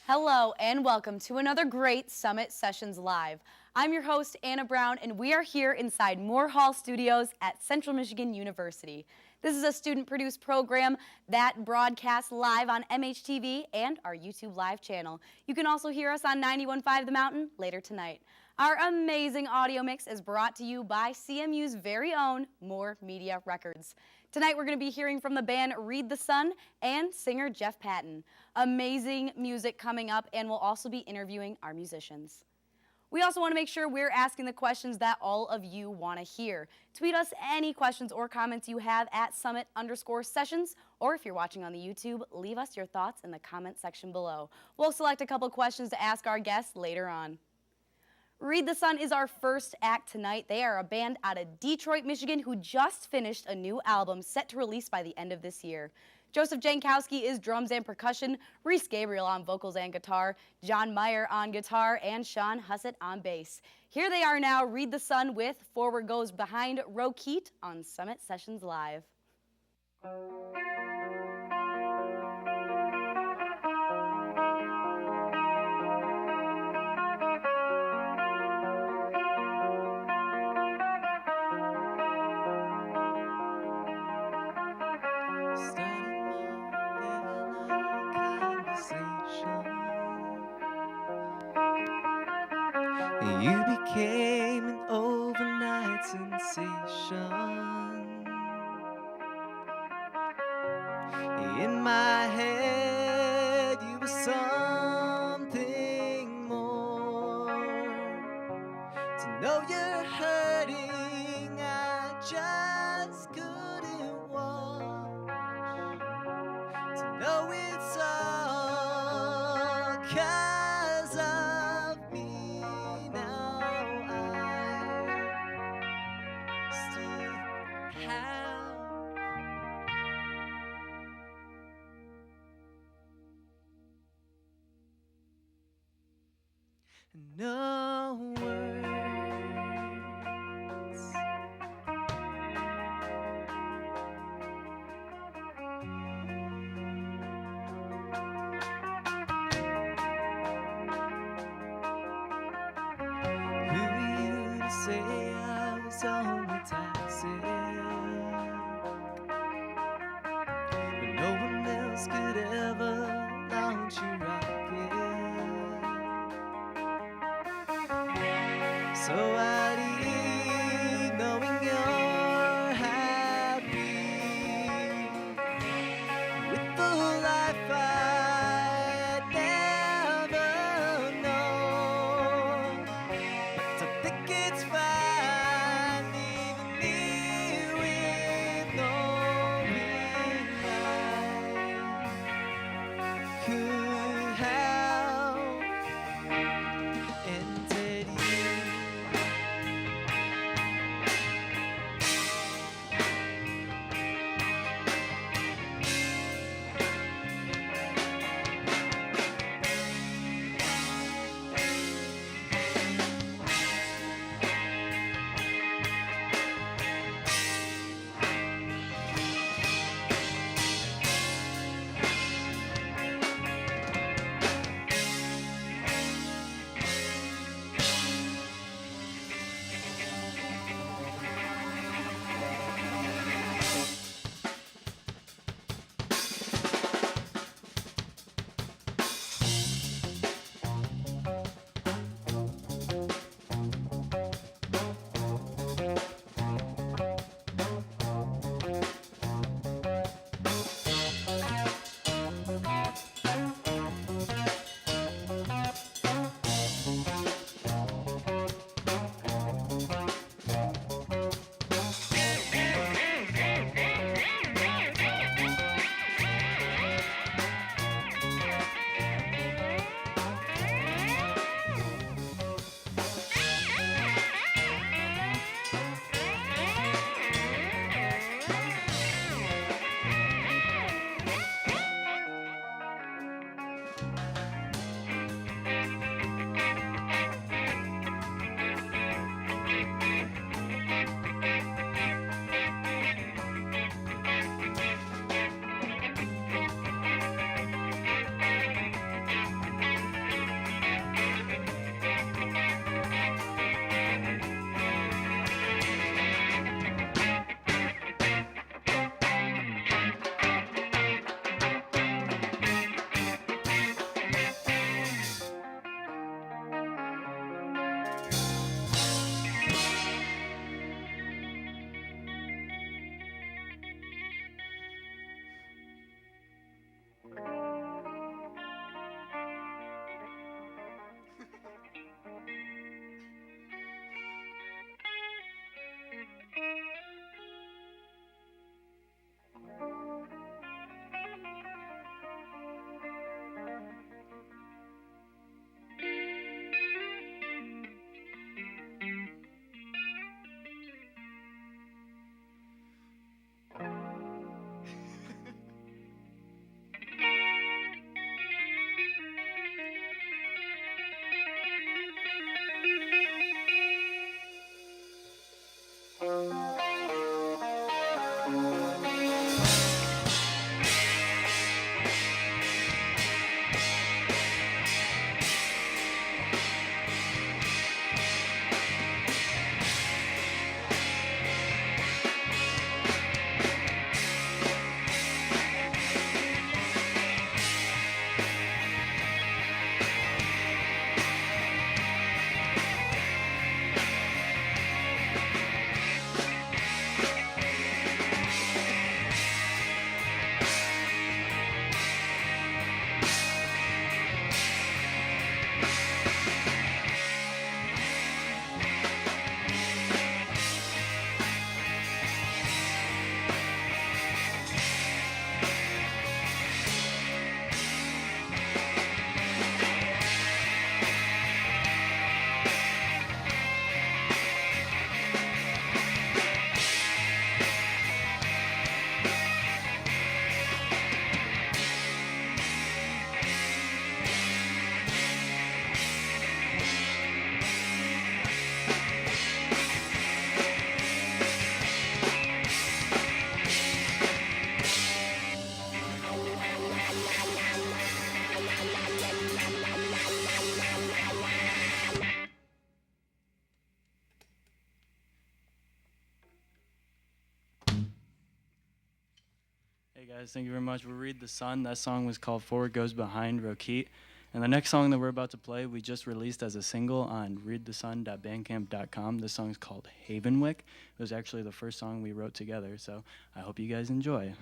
Hello and welcome to another great Summit Sessions Live. I'm your host, Anna Brown, and we are here inside Moore Hall Studios at Central Michigan University. This is a student-produced program that broadcasts live on MHTV and our YouTube Live channel. You can also hear us on 91.5 The Mountain later tonight. Our amazing audio mix is brought to you by CMU's very own Moore Media Records. Tonight we're going to be hearing from the band Read the Sun and singer Jeff Patton. Amazing music coming up, and we'll also be interviewing our musicians. We also want to make sure we're asking the questions that all of you want to hear. Tweet us any questions or comments you have at summit_sessions, or if you're watching on the YouTube, leave us your thoughts in the comment section below. We'll select a couple questions to ask our guests later on. Read the Sun is our first act tonight. They are a band out of Detroit, Michigan who just finished a new album set to release by the end of this year. Joseph Jankowski is drums and percussion, Reese Gabriel on vocals and guitar, John Meyer on guitar, and Sean Hussett on bass. Here they are now, Read the Sun with Forward Goes Behind Rokeet on Summit Sessions Live. You became an overnight sensation. In my head, you were something more. To know you're hurting, I just couldn't watch. To know it's all 'cause of me. Now I still have no words. Who are you to say I was only toxic when no one else could ever launch you rocket? So I leave knowing you're happy with the life I'd never known. But I think it's fine leaving me with knowing I could have ended you. Hey guys, thank you very much. We'll Read the Sun. That song was called Forward Goes Behind Roquette. And the next song that we're about to play, we just released as a single on readthesun.bandcamp.com. This song's called Havenwick. It was actually the first song we wrote together, so I hope you guys enjoy.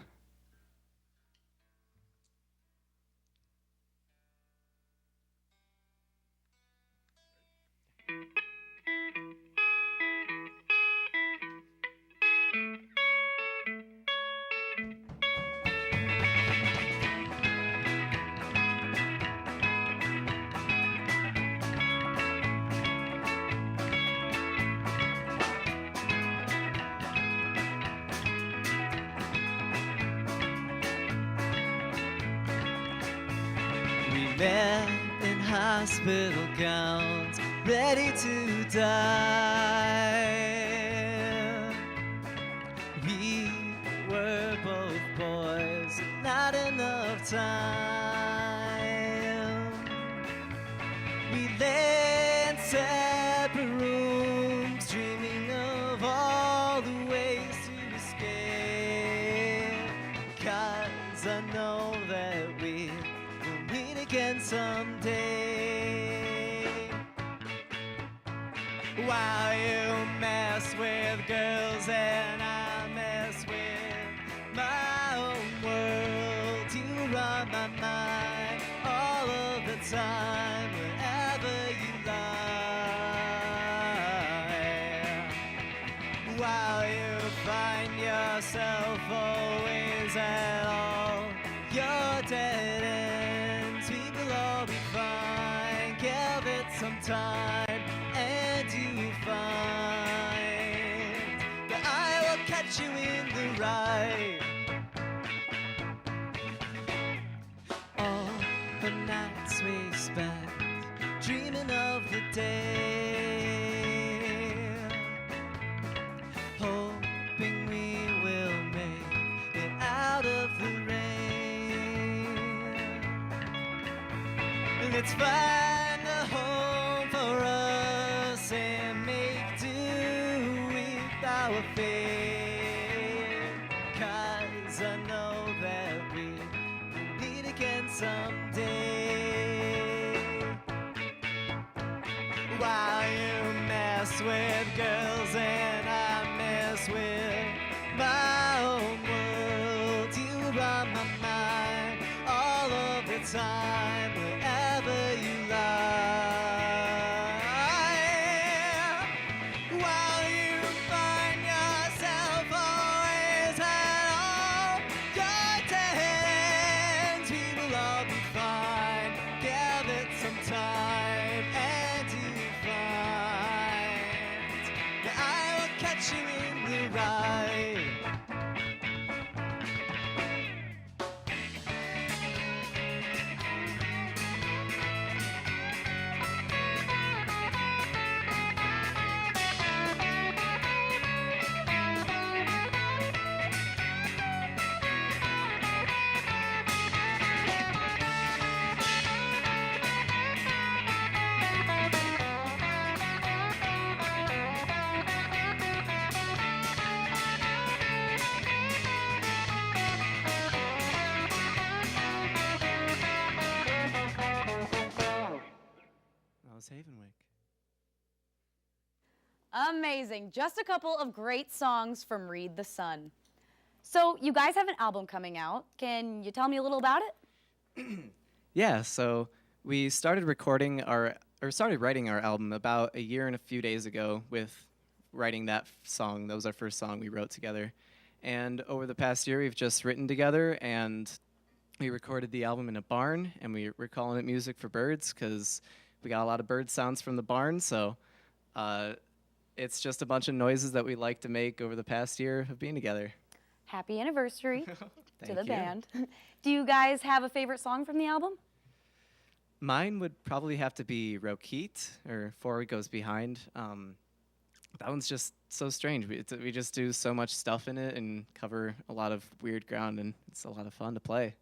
We met in hospital gowns, ready to die. We were both boys, not enough time. We lay in separate rooms, dreaming of all the ways to escape. 'Cause I know that we will meet again someday. While you mess with girls and I mess with my own world, you run my mind all of the time, wherever you lie. While you find yourself always at all your dead ends, we will all be fine. Give it some time and you find that I will catch you in the right. All the nights we spent dreaming of the day, hoping we will make it out of the rain. Let's find a home for us and make do with our fate. 'Cause I know that we will meet again someday. While you mess with girls and I mess with my own world, you run my mind all of the time, wherever you lie. While you find yourself always at all your dead ends, we will all be fine. Give it some time and you find that I will catch you in the right. That was Havenwick. Amazing. Just a couple of great songs from Read the Sun. So you guys have an album coming out. Can you tell me a little about it? Yeah, so we started started writing our album about a year and a few days ago with writing that song. That was our first song we wrote together. And over the past year, we've just written together, and we recorded the album in a barn, and we're calling it Music for Birds because we got a lot of bird sounds from the barn. So it's just a bunch of noises that we like to make over the past year of being together. Happy anniversary to Thank the you. band. Do you guys have a favorite song from the album? Mine would probably have to be Roquette, or Before It Goes Behind. That one's just so strange. We just do so much stuff in it and cover a lot of weird ground, and it's a lot of fun to play.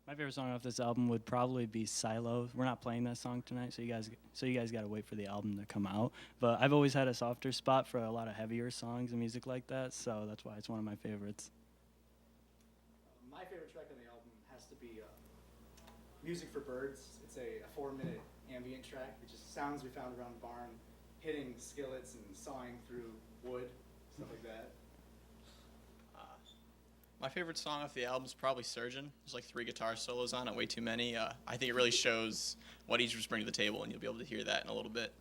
My favorite song off this album would probably be Silo. We're not playing that song tonight, so you guys got to wait for the album to come out. But I've always had a softer spot for a lot of heavier songs and music like that, so that's why it's one of my favorites. My favorite track on the album has to be Music for Birds. It's a 4-minute ambient track. It's just sounds we found around the barn, hitting skillets and sawing through wood, stuff like that. My favorite song off the album is probably Surgeon. There's like 3 guitar solos on it, way too many. I think it really shows what each of us bring to the table, and you'll be able to hear that in a little bit.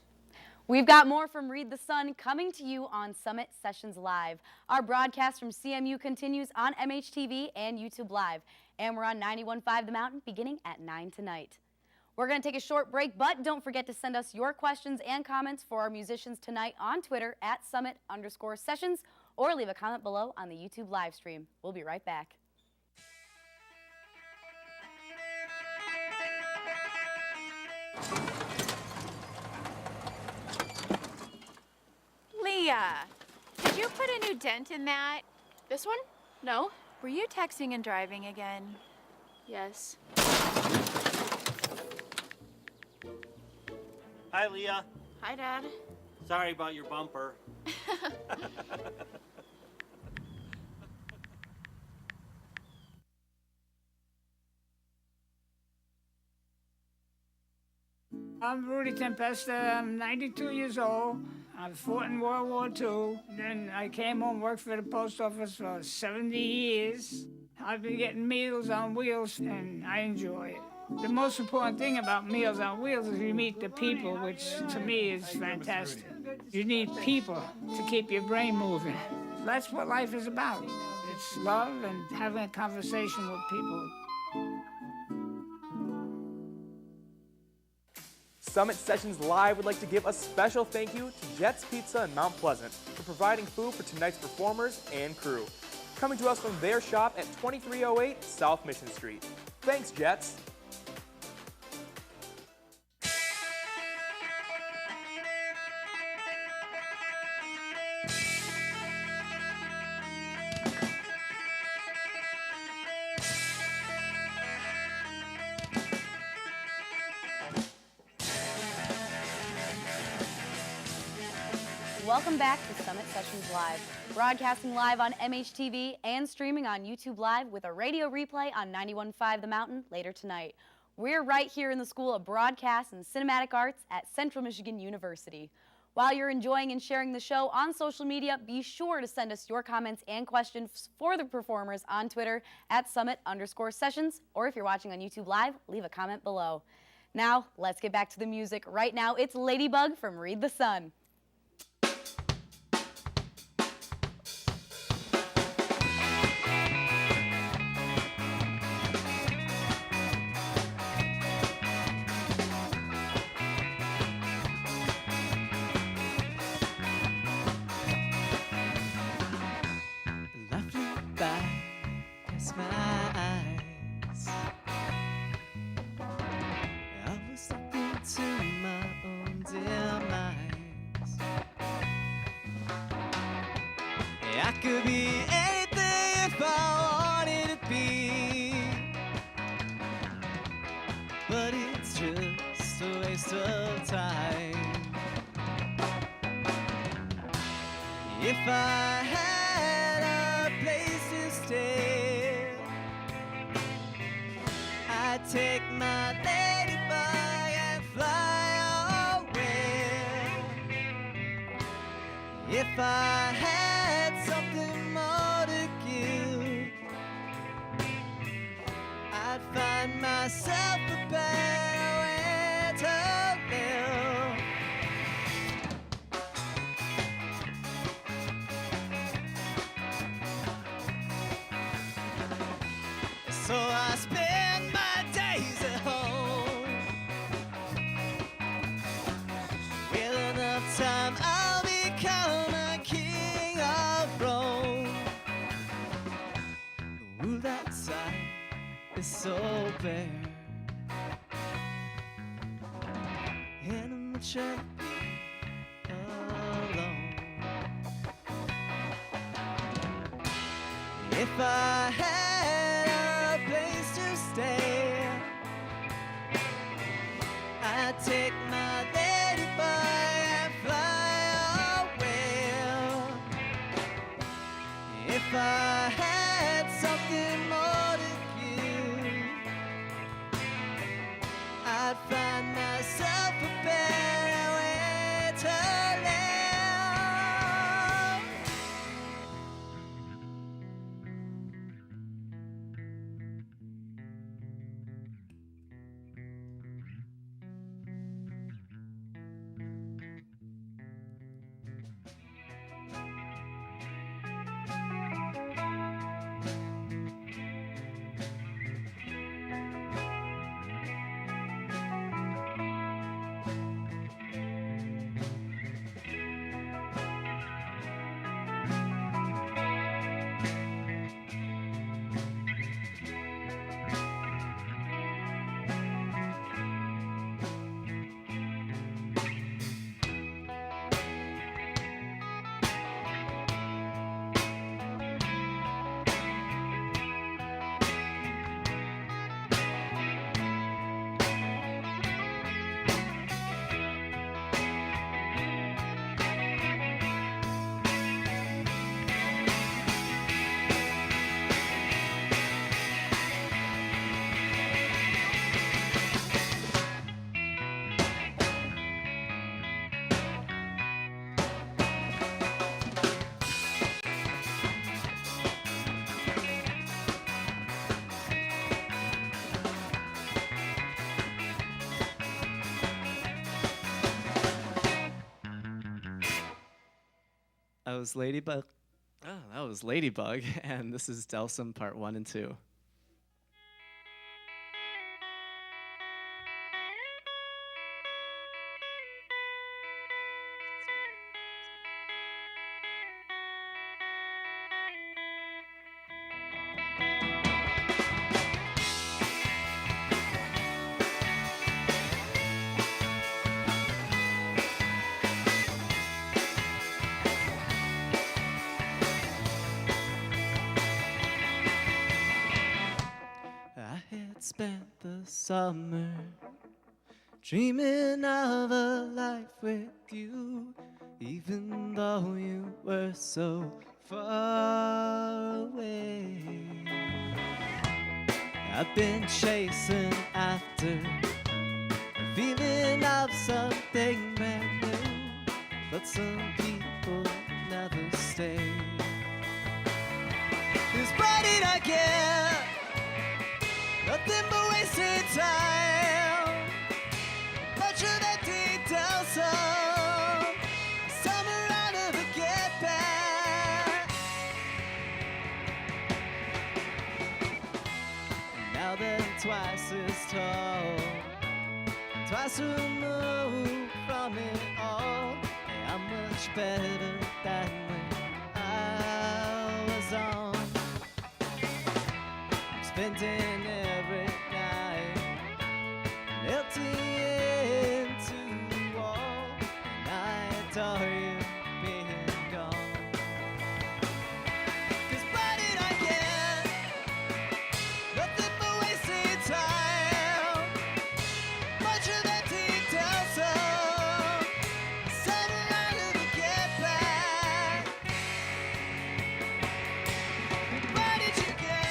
We've got more from Read the Sun coming to you on Summit Sessions Live. Our broadcast from CMU continues on MHTV and YouTube Live, and we're on 91.5 The Mountain beginning at 9 tonight. We're going to take a short break, but don't forget to send us your questions and comments for our musicians tonight on Twitter at @Summit_Sessions, or leave a comment below on the YouTube live stream. We'll be right back. Leah, did you put a new dent in that? This one? No. Were you texting and driving again? Yes. Hi, Leah. Hi, Dad. Sorry about your bumper. I'm Rudy Tempesta. I'm 92 years old. I fought in World War II. Then I came home, worked for the post office for 70 years. I've been getting Meals on Wheels, and I enjoy it. The most important thing about Meals on Wheels is you meet the people, which to me is fantastic. You need people to keep your brain moving. That's what life is about. It's love and having a conversation with people. Summit Sessions Live would like to give a special thank you to Jets Pizza in Mount Pleasant for providing food for tonight's performers and crew. Coming to us from their shop at 2308 South Mission Street. Thanks, Jets. Welcome back to Summit Sessions Live, broadcasting live on MHTV and streaming on YouTube Live with a radio replay on 91.5 The Mountain later tonight. We're right here in the School of Broadcast and Cinematic Arts at Central Michigan University. While you're enjoying and sharing the show on social media, be sure to send us your comments and questions for the performers on Twitter at @Summit_Sessions, or if you're watching on YouTube Live, leave a comment below. Now, let's get back to the music. Right now, it's Ladybug from Read the Sun. I could be anything if I wanted to be, but it's just a waste of time. If I had a place to stay, I'd take my ladybug and fly away. If I had something more to find myself a better way to live. So I spend my days at home. With enough time, I'll become a king of Rome. The world outside is so bare, and I'm not trying to be alone. If I had a place to stay, I'd take my ladybug and fly away. If I had something more to give, I'd find myself a better way to live. That was Ladybug. Oh, that was Ladybug, and this is Delsum Part 1 and 2. I had spent the summer dreaming of a life with you, even though you were so far away. I've been chasing after a feeling of something brand new, but some people never stay. 'Cause what did I get? Nothing but wasted time. Much of that detail, summer I'll never get back. Now that I'm twice as tall, twice removed from it all, hey, I'm much better than when I was on. I'm spending every night melting into the wall, and I adore you being gone. 'Cause what did I get? Nothing but wasted time. Much of that detail, summer I'll never get back. What did you get?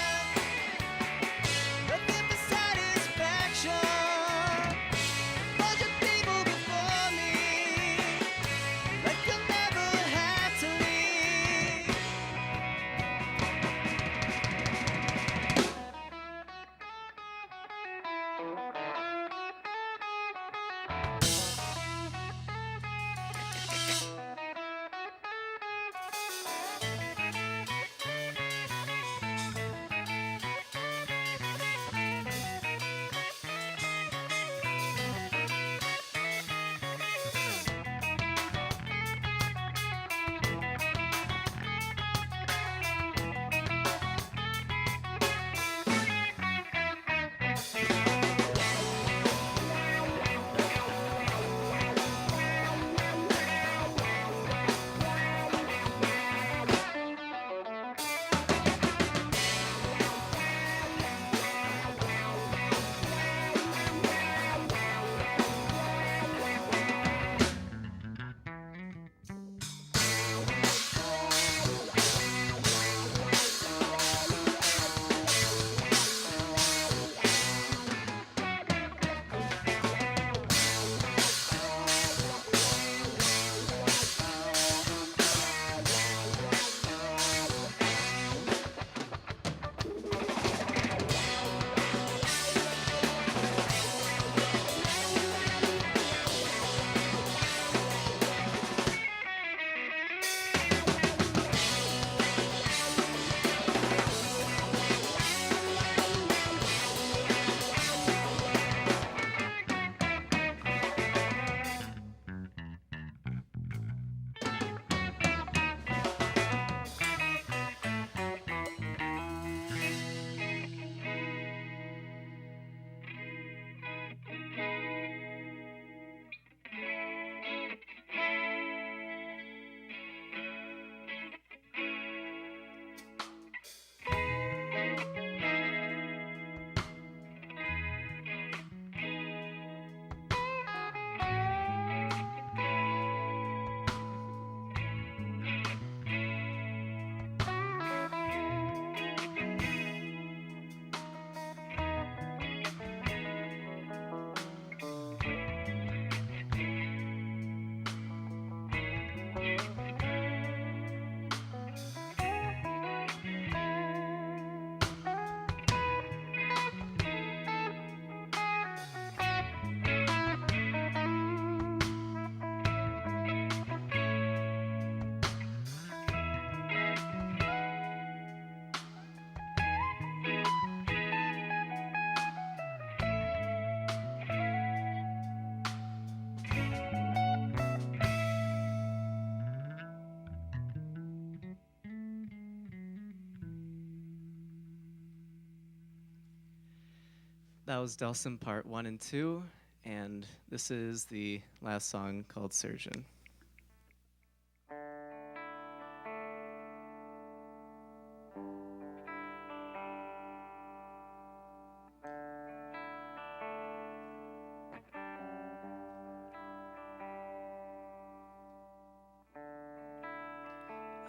That was Delson Part 1 and 2, and this is the last song called Surgeon.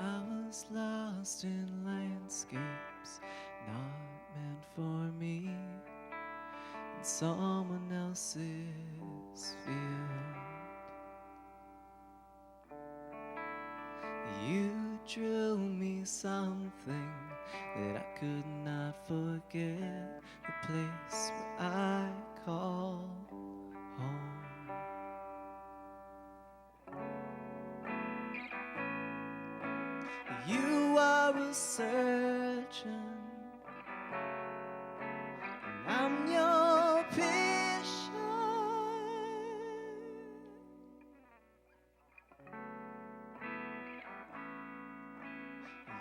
I was lost in landscapes not meant for me, in someone else's field. You drew me something that I could not forget, a place where I call home. You are a surgeon, and I'm your patient.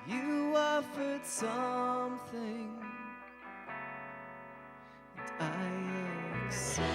You offered something, and I accept.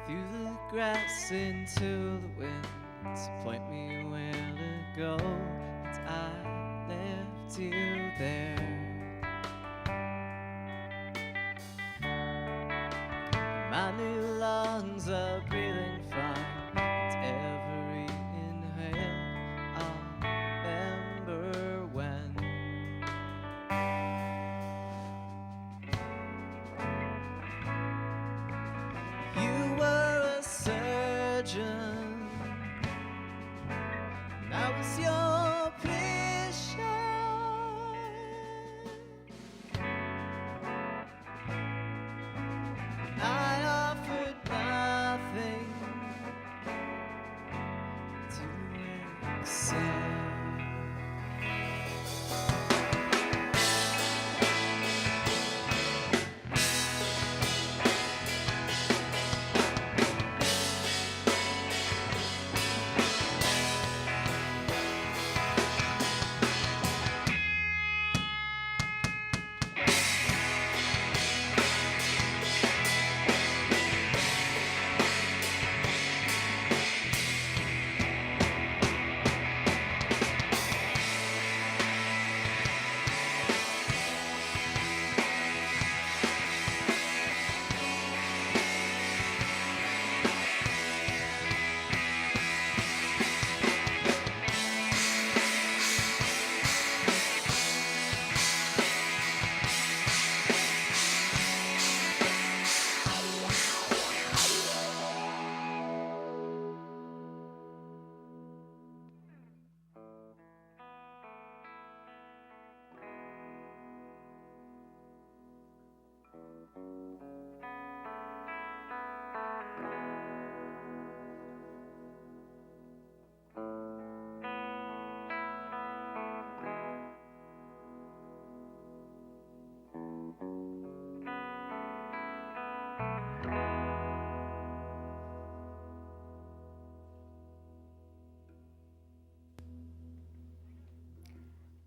Threw the grass into the wind to point me where to go, but I left you there. My new lungs are breathing fine, and every inhale I'll remember when. You were a surgeon, and I was your patient. I offered nothing,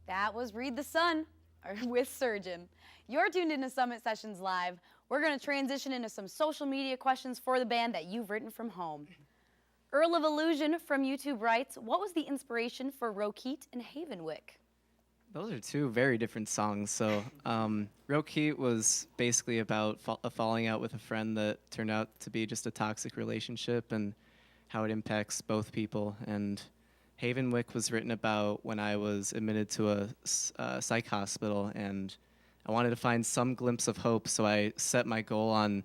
That was Read the Sun with Surgeon. You're tuned into Summit Sessions Live. We're going to transition into some social media questions for the band that you've written from home. Earl of Illusion from YouTube writes, what was the inspiration for Rokeet and Havenwick? Those are two very different songs. So, Rokeet was basically about a falling out with a friend that turned out to be just a toxic relationship and how it impacts both people. And Havenwick was written about when I was admitted to a psych hospital, and I wanted to find some glimpse of hope, so I set my goal on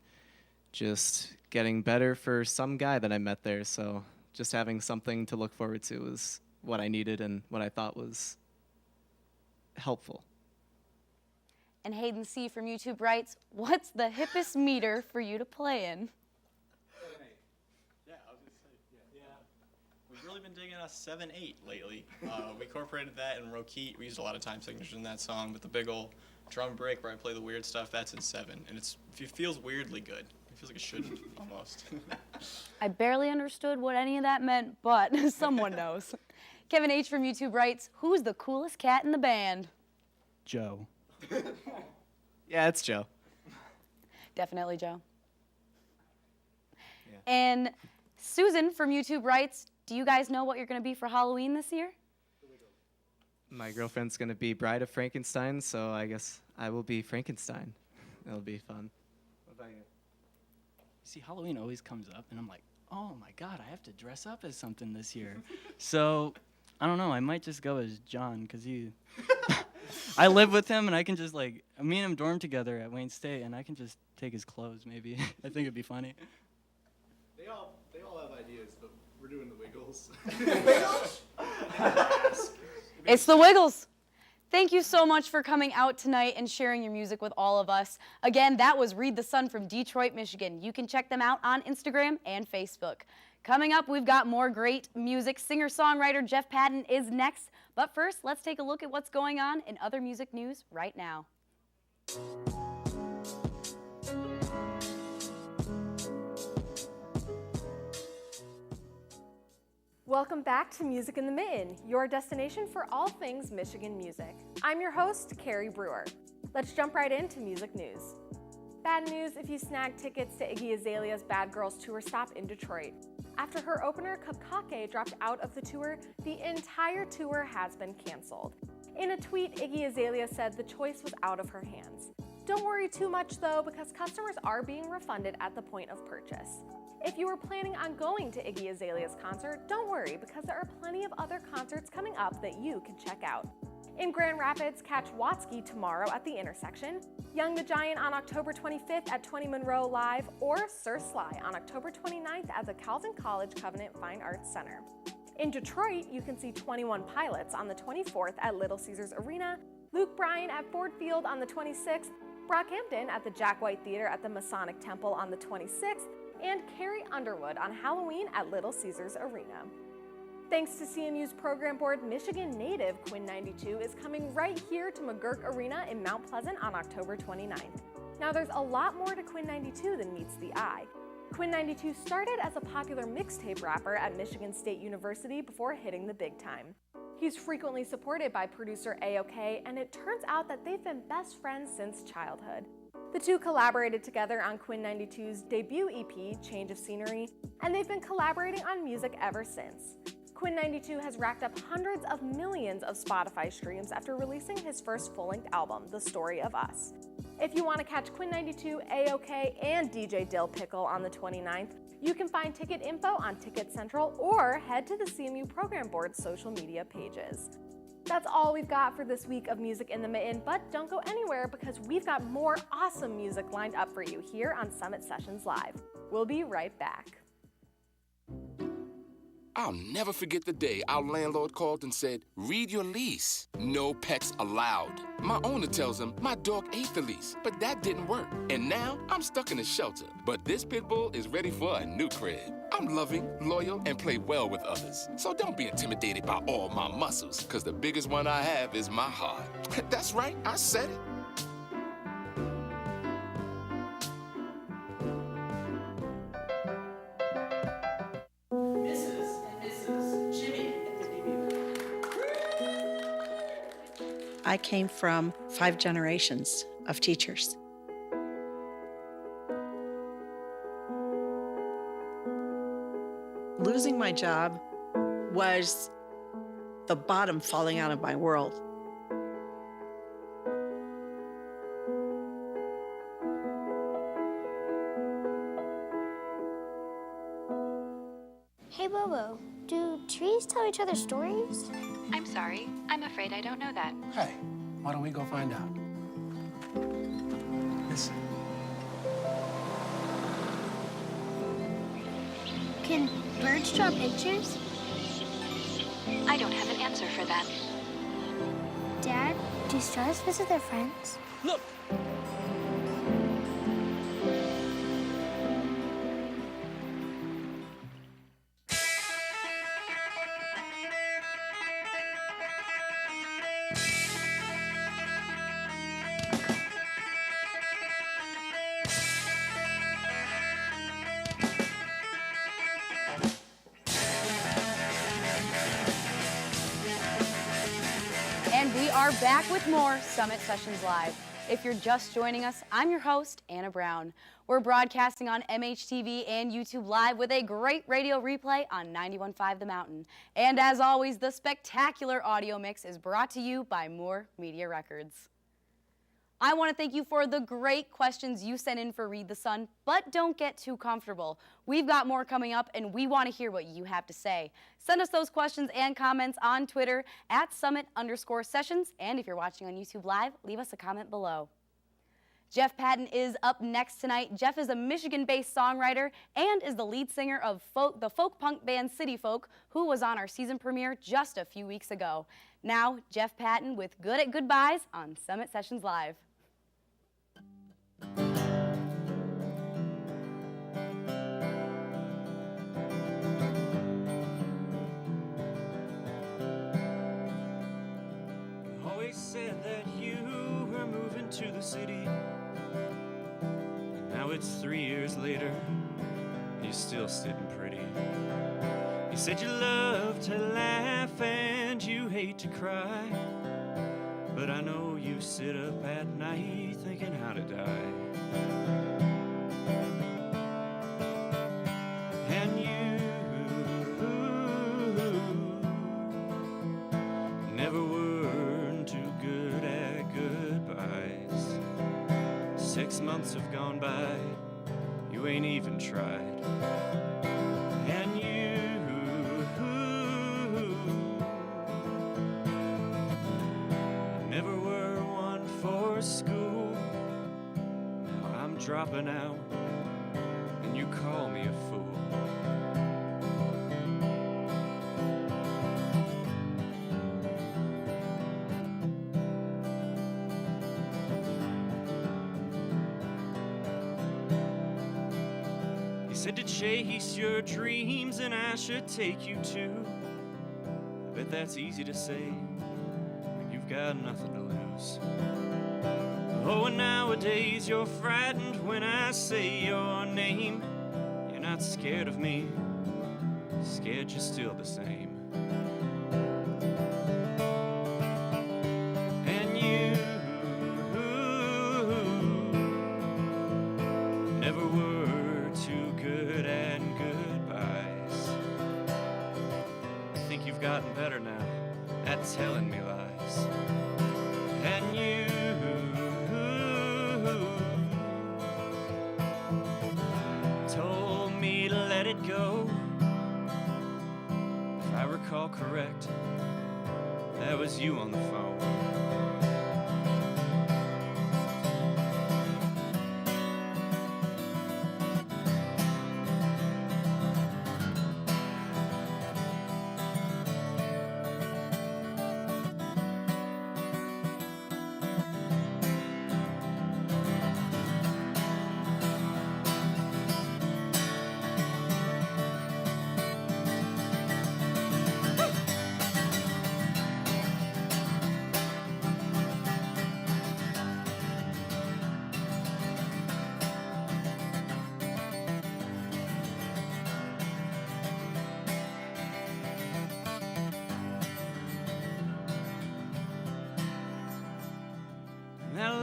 just getting better for some guy that I met there. So just having something to look forward to was what I needed and what I thought was helpful. And Hayden C. from YouTube writes, what's the hippest meter for you to play in? Yeah, I was going to say, yeah. We've really been digging a 7/8 lately. We incorporated that in Rokeet. We used a lot of time signatures in that song, but the big ol' drum break where I play the weird stuff, that's in 7. And it feels weirdly good. It feels like it shouldn't, almost. I barely understood what any of that meant, but someone knows. Kevin H. from YouTube writes, who's the coolest cat in the band? Joe. Yeah, it's Joe. Definitely Joe. Yeah. And Susan from YouTube writes, do you guys know what you're going to be for Halloween this year? My girlfriend's going to be Bride of Frankenstein, so I guess I will be Frankenstein. It'll be fun. What about you? See, Halloween always comes up, and I'm like, oh my God, I have to dress up as something this year. So, I don't know, I might just go as John, because I live with him, and I can just, like, me and him dorm together at Wayne State, and I can just take his clothes, maybe. I think it'd be funny. They all have ideas, but we're doing the Wiggles. It's the Wiggles. Thank you so much for coming out tonight and sharing your music with all of us. Again, that was Read the Sun from Detroit, Michigan. You can check them out on Instagram and Facebook. Coming up, we've got more great music. Singer-songwriter Jeff Patton is next. But first, let's take a look at what's going on in other music news right now. Welcome back to Music in the Mitten, your destination for all things Michigan music. I'm your host, Carrie Brewer. Let's jump right into music news. Bad news if you snagged tickets to Iggy Azalea's Bad Girls Tour stop in Detroit. After her opener, Kapkake, dropped out of the tour, the entire tour has been canceled. In a tweet, Iggy Azalea said the choice was out of her hands. Don't worry too much though, because customers are being refunded at the point of purchase. If you were planning on going to Iggy Azalea's concert, don't worry, because there are plenty of other concerts coming up that you can check out. In Grand Rapids, catch Watsky tomorrow at the Intersection, Young the Giant on October 25th at 20 Monroe Live, or Sir Sly on October 29th at the Calvin College Covenant Fine Arts Center. In Detroit, you can see 21 Pilots on the 24th at Little Caesars Arena, Luke Bryan at Ford Field on the 26th, Brockhampton at the Jack White Theater at the Masonic Temple on the 26th, and Carrie Underwood on Halloween at Little Caesars Arena. Thanks to CMU's program board, Michigan native Quinn 92 is coming right here to McGurk Arena in Mount Pleasant on October 29th. Now there's a lot more to Quinn 92 than meets the eye. Quinn 92 started as a popular mixtape rapper at Michigan State University before hitting the big time. He's frequently supported by producer A-OK, and it turns out that they've been best friends since childhood. The two collaborated together on Quinn 92's debut EP, Change of Scenery, and they've been collaborating on music ever since. Quinn 92 has racked up hundreds of millions of Spotify streams after releasing his first full-length album, The Story of Us. If you want to catch Quinn 92, A-OK, and DJ Dill Pickle on the 29th, you can find ticket info on Ticket Central or head to the CMU Program Board's social media pages. That's all we've got for this week of Music in the Mitten, but don't go anywhere because we've got more awesome music lined up for you here on Summit Sessions Live. We'll be right back. I'll never forget the day our landlord called and said, read your lease. No pets allowed. My owner tells him my dog ate the lease, but that didn't work. And now I'm stuck in a shelter. But this pit bull is ready for a new crib. I'm loving, loyal, and play well with others. So don't be intimidated by all my muscles, because the biggest one I have is my heart. That's right, I said it. I came from 5 generations of teachers. Losing my job was the bottom falling out of my world. Hey Bobo, do trees tell each other stories? I'm sorry. I'm afraid I don't know that. Hey, why don't we go find out? Listen. Can birds draw pictures? I don't have an answer for that. Dad, do stars visit their friends? Look! And we are back with more Summit Sessions Live. If you're just joining us, I'm your host, Anna Brown. We're broadcasting on MHTV and YouTube Live with a great radio replay on 91.5 The Mountain. And as always, the spectacular audio mix is brought to you by Moore Media Records. I want to thank you for the great questions you sent in for Read the Sun, but don't get too comfortable. We've got more coming up, and we want to hear what you have to say. Send us those questions and comments on Twitter at @Summit_Sessions, and if you're watching on YouTube Live, leave us a comment below. Jeff Patton is up next tonight. Jeff is a Michigan-based songwriter and is the lead singer of the folk punk band City Folk, who was on our season premiere just a few weeks ago. Now, Jeff Patton with Good at Goodbyes on Summit Sessions Live. Always said that you were moving to the city. Now it's 3 years later, and you're still sitting pretty. You said you love to laugh and you hate to cry, but I know you sit up at night thinking how to die. And you never were too good at goodbyes. 6 months have gone by, you ain't even tried. And you never were one for school. Now I'm dropping out, and you call me a fool. You said to chase your dreams and I should take you too. I bet that's easy to say when you've got nothing to lose. Oh, and nowadays you're frightened when I say your name. You're not scared of me, scared you're still the same. And you never were too good at goodbyes. I think you've gotten better now at telling me lies. And you told me to let it go. If I recall correct, that was you on the phone.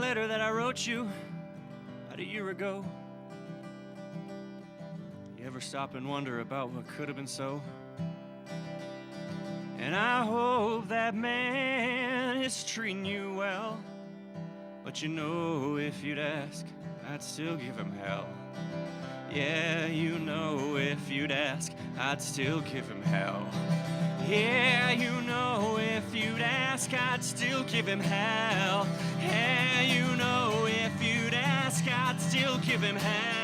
letter that I wrote you about a year ago. You ever stop and wonder about what could have been so? And I hope that man is treating you well. But you know, if you'd ask, I'd still give him hell. Yeah, you know, if you'd ask, I'd still give him hell. Yeah, you know, if you'd ask, I'd still give him hell. Yeah, you know, if you'd ask, I'd still give him hell.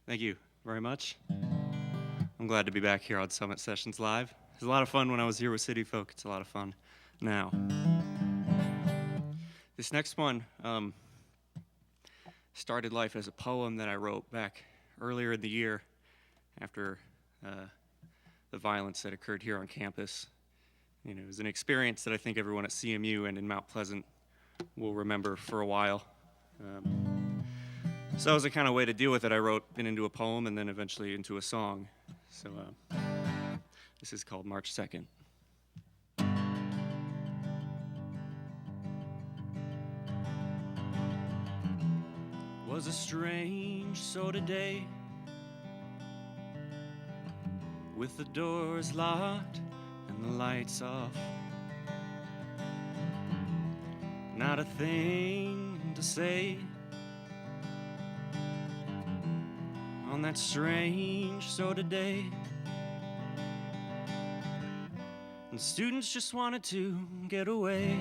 Thank you very much. I'm glad to be back here on Summit Sessions Live. It was a lot of fun when I was here with City Folk. It's a lot of fun now. This next one started life as a poem that I wrote back earlier in the year after the violence that occurred here on campus. You know, it was an experience that I think everyone at CMU and in Mount Pleasant will remember for a while. So as a kind of way to deal with it, I wrote it into a poem and then eventually into a song. So this is called March 2nd. Was a strange sort of day, with the doors locked and the lights off. Not a thing to say on that strange sort of day. And students just wanted to get away.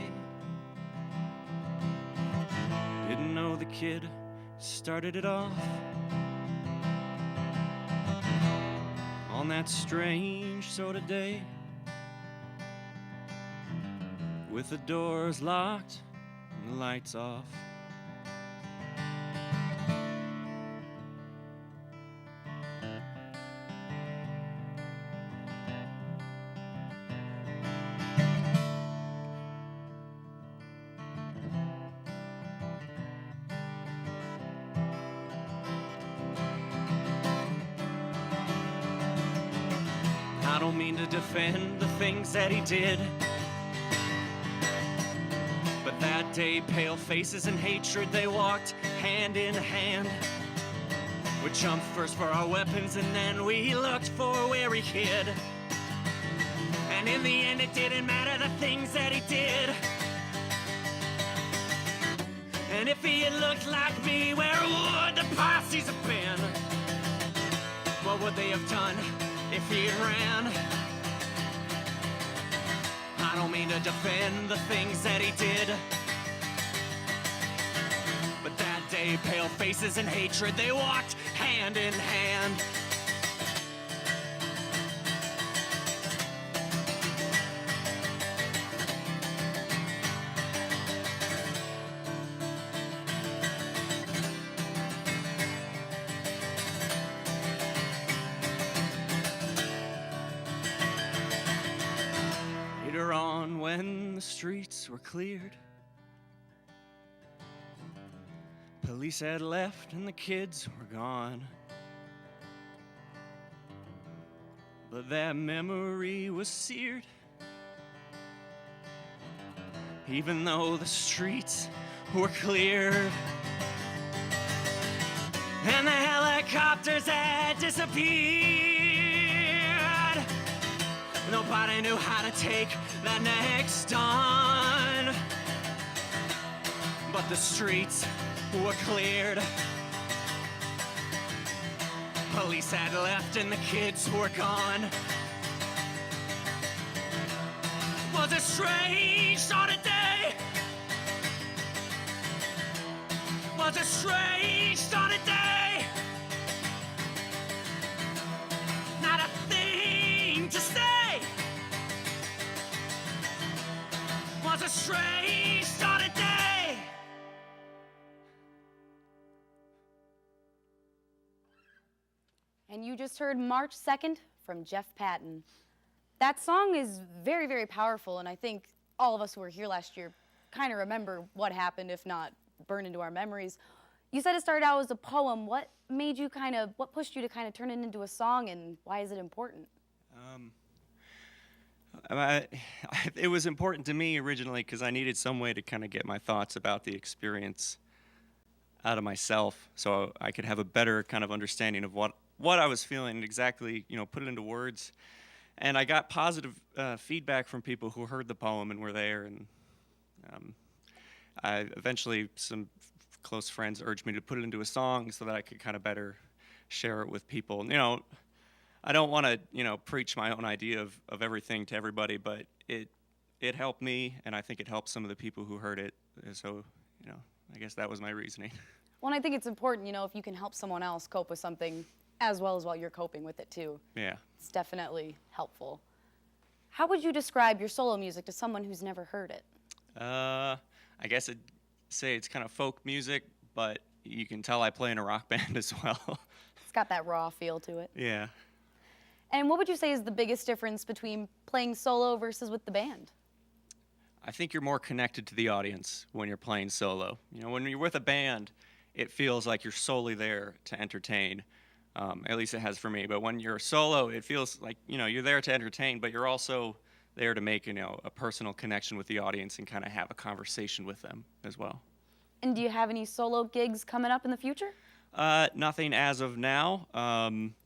Didn't know the kid started it off on that strange sort of day, with the doors locked and the lights off. I don't mean to defend the things that he did, but that day pale faces and hatred, they walked hand in hand. We jumped first for our weapons and then we looked for where he hid. And in the end it didn't matter the things that he did. And if he had looked like me, where would the posses have been? What would they have done if he ran? I don't mean to defend the things that he did, but that day pale faces and hatred, they walked hand in hand. Later on, when the streets were cleared, police had left and the kids were gone. But that memory was seared, even though the streets were cleared. And the helicopters had disappeared. Nobody knew how to take that next dawn. But the streets were cleared. Police had left and the kids were gone. Was a strange sort of day. Was a strange sort of day. Not a thing to say. Was a strange sort of day. And you just heard March 2nd from Jeff Patton. That song is very, very powerful, and I think all of us who were here last year kind of remember what happened, if not burned into our memories. You said it started out as a poem. What pushed you to kind of turn it into a song, and why is it important? It was important to me originally because I needed some way to kind of get my thoughts about the experience out of myself, so I could have a better kind of understanding of what I was feeling and exactly, put it into words. And I got positive feedback from people who heard the poem and were there, and I eventually some close friends urged me to put it into a song so that I could kind of better share it with people. I don't want to, preach my own idea of everything to everybody, but it helped me, and I think it helped some of the people who heard it. So, I guess that was my reasoning. Well, and I think it's important, if you can help someone else cope with something as well as while you're coping with it too. Yeah. It's definitely helpful. How would you describe your solo music to someone who's never heard it? I guess I'd say it's kind of folk music, but you can tell I play in a rock band as well. It's got that raw feel to it. Yeah. And what would you say is the biggest difference between playing solo versus with the band? I think you're more connected to the audience when you're playing solo. When you're with a band, it feels like you're solely there to entertain. At least it has for me. But when you're solo, it feels like, you're there to entertain, but you're also there to make, a personal connection with the audience and kind of have a conversation with them as well. And do you have any solo gigs coming up in the future? Nothing as of now.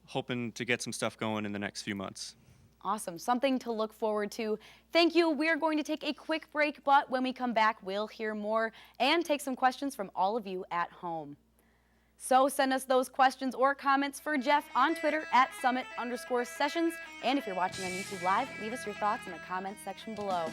Hoping to get some stuff going in the next few months. Awesome. Something to look forward to. Thank you. We are going to take a quick break, but when we come back, we'll hear more and take some questions from all of you at home. So send us those questions or comments for Jeff on Twitter at @summit_sessions. And if you're watching on YouTube Live, leave us your thoughts in the comments section below.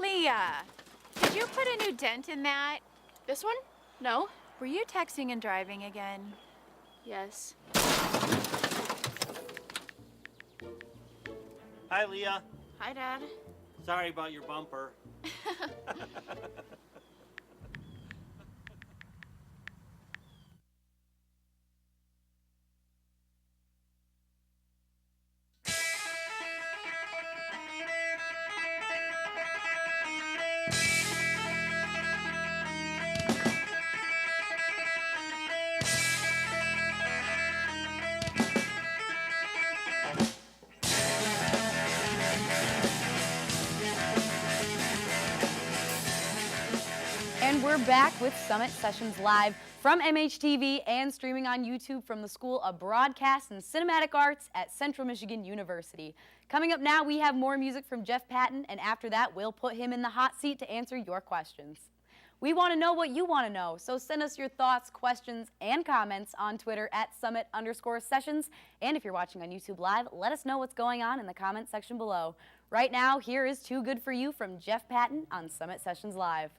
Leah, did you put a new dent in that? This one? No. Were you texting and driving again? Yes. Hi, Leah. Hi, Dad. Sorry about your bumper. And we're back with Summit Sessions Live from MHTV and streaming on YouTube from the School of Broadcast and Cinematic Arts at Central Michigan University. Coming up now, we have more music from Jeff Patton, and after that, we'll put him in the hot seat to answer your questions. We want to know what you want to know, so send us your thoughts, questions, and comments on Twitter at @summit_sessions. And if you're watching on YouTube Live, let us know what's going on in the comment section below. Right now, here is Too Good For You from Jeff Patton on Summit Sessions Live.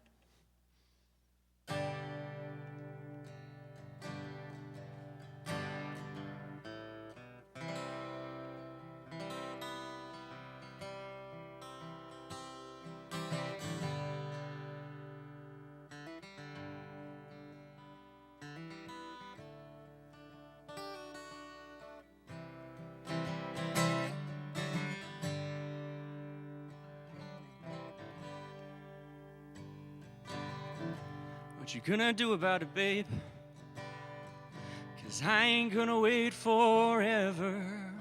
What you gonna do about it, babe? 'Cause I ain't gonna wait forever.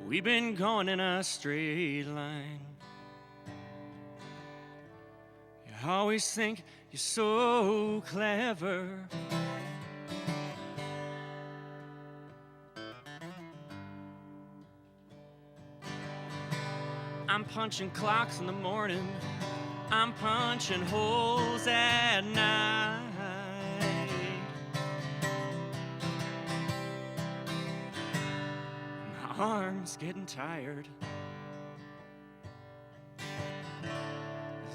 We've been going in a straight line. You always think you're so clever. I'm punching clocks in the morning. I'm punching holes at night. My arm's getting tired.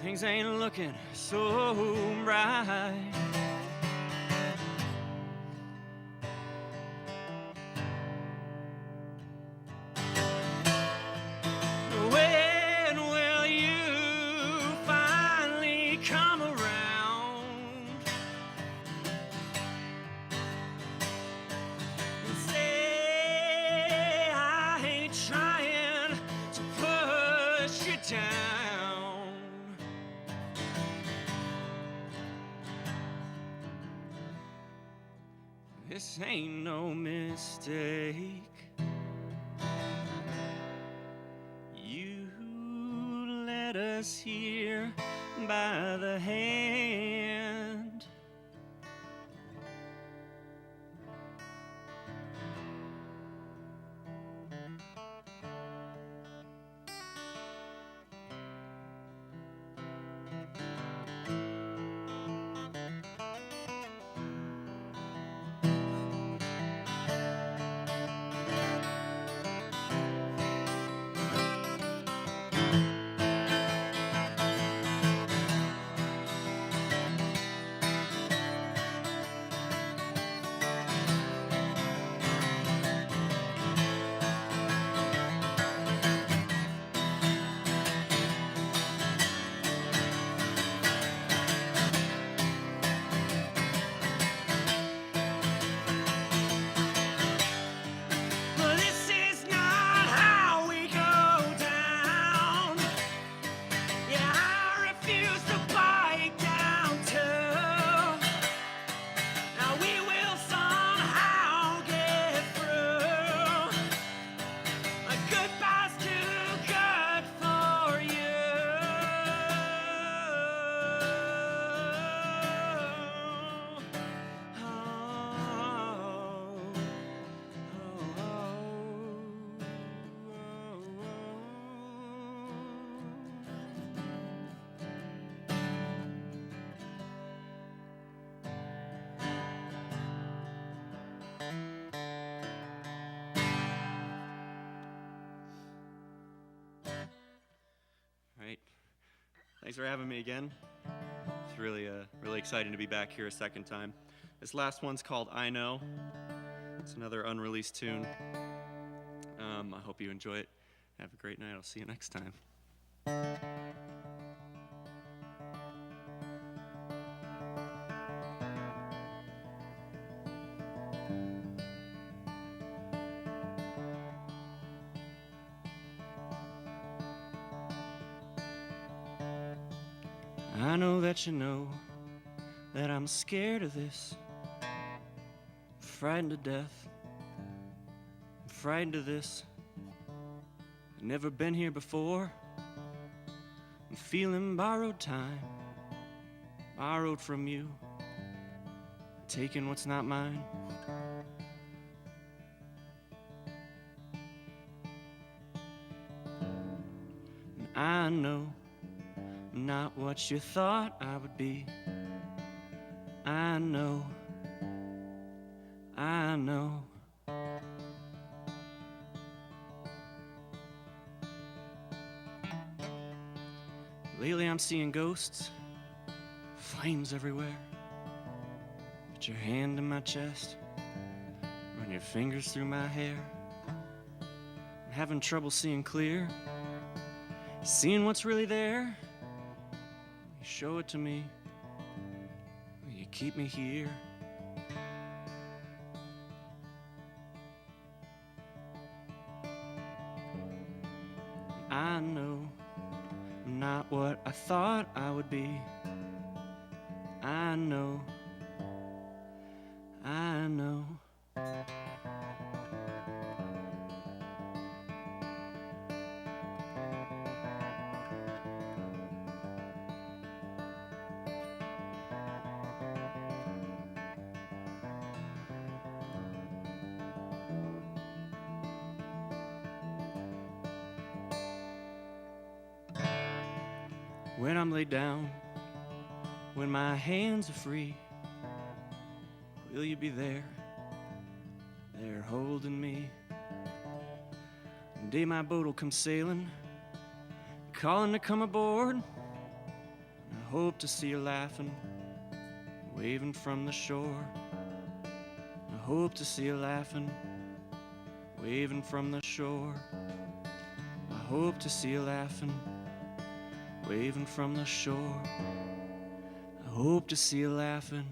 Things ain't looking so bright. this ain't no mistake. You led us here by the hand. But this is not how we go down. Yeah, I refuse to bite down too. Now we will somehow get through. A goodbye's too good for you. Right. Thanks for having me again. It's really exciting to be back here a second time. This last one's called I Know. It's another unreleased tune. I hope you enjoy it. Have a great night. I'll see you next time. I know that you know that I'm scared of this, frightened to death, I'm frightened of this. I've never been here before. I'm feeling borrowed time, borrowed from you, taking what's not mine. And I know I'm not what you thought I would be. I know, I know. Lately I'm seeing ghosts, flames everywhere. Put your hand in my chest, run your fingers through my hair. I'm having trouble seeing clear, seeing what's really there. You show it to me, you keep me here. I know I'm not what I thought I would be. I know, I know. When I'm laid down, when my hands are free, will you be there, there holding me? One day my boat will come sailing, calling to come aboard. I hope to see you laughing, waving from the shore. I hope to see you laughing, waving from the shore. I hope to see you laughing, waving from the shore. I hope to see you laughing.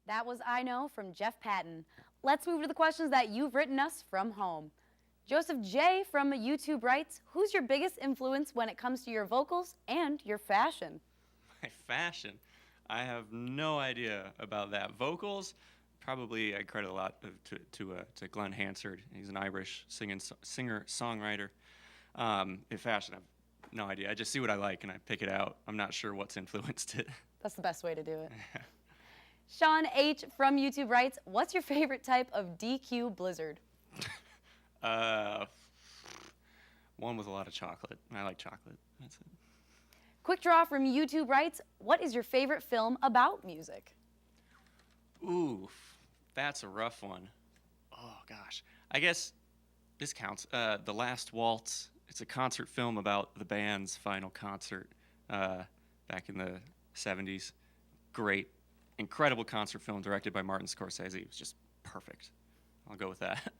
That was I Know from Jeff Patton. Let's move to the questions that you've written us from home. Joseph J. from YouTube writes, who's your biggest influence when it comes to your vocals and your fashion? My fashion? I have no idea about that. Vocals? Probably I credit a lot to Glenn Hansard. He's an Irish singer-songwriter. In fashion, I have no idea. I just see what I like and I pick it out. I'm not sure what's influenced it. That's the best way to do it. Sean H. from YouTube writes, what's your favorite type of DQ Blizzard? One with a lot of chocolate. I like chocolate. That's it. Quick Draw from YouTube writes, what is your favorite film about music? Ooh, that's a rough one. Oh, gosh. I guess this counts. The Last Waltz. It's a concert film about the band's final concert back in the 70s. Great, incredible concert film directed by Martin Scorsese. It was just perfect. I'll go with that.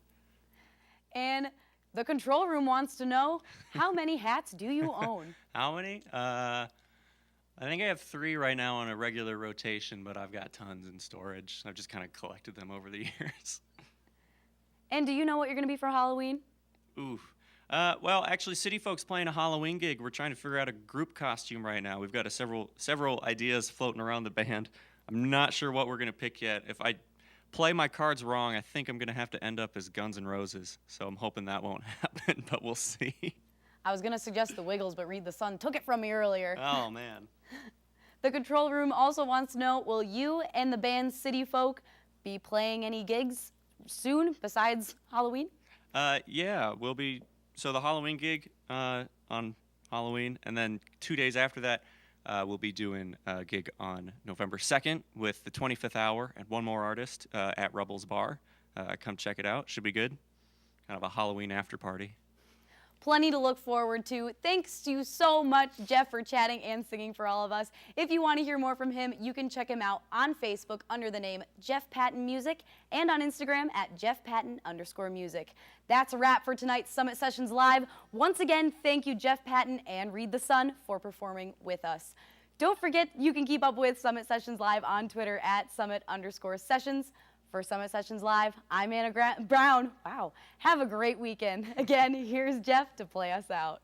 And the control room wants to know, how many hats do you own? How many? I think I have 3 right now on a regular rotation, but I've got tons in storage. I've just kind of collected them over the years. And do you know what you're going to be for Halloween? Oof. Well, actually, City Folk's playing a Halloween gig. We're trying to figure out a group costume right now. We've got several ideas floating around the band. I'm not sure what we're going to pick yet. If I play my cards wrong, I think I'm going to have to end up as Guns N' Roses. So I'm hoping that won't happen, but we'll see. I was going to suggest the Wiggles, but Read the Sun took it from me earlier. Oh, man. The control room also wants to know, will you and the band City Folk be playing any gigs soon besides Halloween? Yeah, we'll be. So the Halloween gig on Halloween, and then 2 days after that, we'll be doing a gig on November 2nd with the 25th Hour and one more artist at Rebels Bar. Come check it out. Should be good. Kind of a Halloween after party. Plenty to look forward to. Thanks to you so much, Jeff, for chatting and singing for all of us. If you want to hear more from him, you can check him out on Facebook under the name Jeff Patton Music and on Instagram at JeffPatton_music. That's a wrap for tonight's Summit Sessions Live. Once again, thank you, Jeff Patton and Read the Sun, for performing with us. Don't forget, you can keep up with Summit Sessions Live on Twitter at Summit_Sessions. For Summit Sessions Live, I'm Anna Brown. Wow, have a great weekend. Again, here's Jeff to play us out.